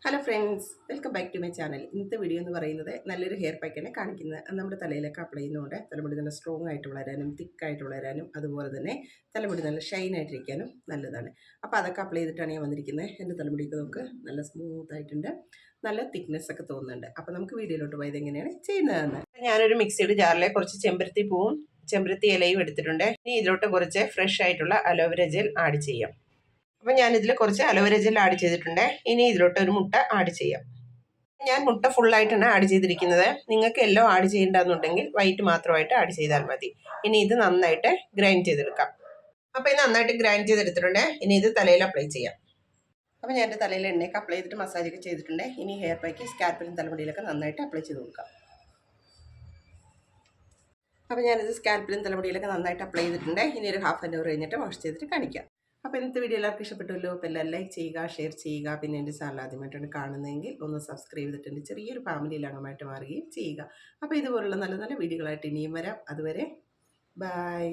Hello friends, welcome back to my channel. ഇന്നത്തെ video എന്ന് പറയുന്നത് നല്ലൊരു ഹെയർ പാക്കാണ് കാണിക്കുന്നത്. അത് നമ്മുടെ തലയിലൊക്കെ അപ്ലൈ ചെയ്യുന്നതുകൊണ്ട് തലമുടി നല്ല സ്ട്രോങ് ആയിട്ട് വളരാനും തിക്കായിട്ട് വളരാനും അതുപോലെ തന്നെ തലമുടി നല്ല ഷൈൻ ആയിട്ടിരിക്കാനും നല്ലതാണ്. അപ്പോൾ അതൊക്കെ അപ്ലൈ ചെയ്തിട്ടാണ് ഞാൻ വന്നിരിക്കുന്നത്. എൻ്റെ തലമുടിക്ക് നമുക്ക് നല്ല സ്മൂത്ത് ആയിട്ടുണ്ട്, നല്ല തിക്നെസ് ഒക്കെ തോന്നുന്നുണ്ട്. അപ്പോൾ നമുക്ക് വീഡിയോയിലോട്ട് പോയത് എങ്ങനെയാണ് ചെയ്യുന്നതെന്ന്. ഞാനൊരു മിക്സിയുടെ ജാറിലെ കുറച്ച് ചെമ്പരത്തി പൂവും ചെമ്പരത്തി ഇലയും എടുത്തിട്ടുണ്ട്. ഇനി ഇതിലോട്ട് കുറച്ച് ഫ്രഷ് ആയിട്ടുള്ള അലോവേര ജെൽ ആഡ് ചെയ്യാം. അപ്പം ഞാനിതിൽ കുറച്ച് അലോവേര ജെൽ ആഡ് ചെയ്തിട്ടുണ്ട്. ഇനി ഇതിലോട്ട് ഒരു മുട്ട ആഡ് ചെയ്യാം. ഞാൻ മുട്ട ഫുള്ളായിട്ടാണ് ആഡ് ചെയ്തിരിക്കുന്നത്. നിങ്ങൾക്ക് യെല്ലോ ആഡ് ചെയ്യേണ്ടതെന്നുണ്ടെങ്കിൽ വൈറ്റ് മാത്രമായിട്ട് ആഡ് ചെയ്താൽ മതി. ഇനി ഇത് നന്നായിട്ട് ഗ്രൈൻഡ് ചെയ്തെടുക്കാം. അപ്പോൾ ഇത് നന്നായിട്ട് ഗ്രൈൻഡ് ചെയ്തെടുത്തിട്ടുണ്ട്. ഇനി ഇത് തലയിൽ അപ്ലൈ ചെയ്യാം. അപ്പോൾ ഞാൻ എൻ്റെ തലയിൽ എണ്ണയൊക്കെ അപ്ലൈ ചെയ്തിട്ട് മസാജൊക്കെ ചെയ്തിട്ടുണ്ട്. ഇനി ഹെയർ പാക്ക് സ്കാൽപ്പിലും തലമുടിയിലൊക്കെ നന്നായിട്ട് അപ്ലൈ ചെയ്ത് കൊടുക്കാം. അപ്പോൾ ഞാനിത് സ്കാൽപ്പിലും തലമുടിയിലൊക്കെ നന്നായിട്ട് അപ്ലൈ ചെയ്തിട്ടുണ്ട്. ഇനി ഒരു ഹാഫ് ആൻ അവർ കഴിഞ്ഞിട്ട് വാഷ് ചെയ്തിട്ട് കാണിക്കാം. അപ്പോൾ ഇന്നത്തെ വീഡിയോ എല്ലാവർക്കും ഇഷ്ടപ്പെട്ടുമല്ലോ. അപ്പോൾ എല്ലാം ലൈക്ക് ചെയ്യുക, ഷെയർ ചെയ്യുക. പിന്നെ എൻ്റെ ചാനൽ ആദ്യമായിട്ടാണ് കാണുന്നതെങ്കിൽ ഒന്ന് സബ്സ്ക്രൈബ് ചെയ്തിട്ട് എൻ്റെ ചെറിയൊരു ഫാമിലിയിൽ അംഗമായിട്ട് മാറുകയും ചെയ്യുക. അപ്പോൾ ഇതുപോലുള്ള നല്ല നല്ല വീഡിയോകളായിട്ട് ഇനിയും വരാം. അതുവരെ ബൈ.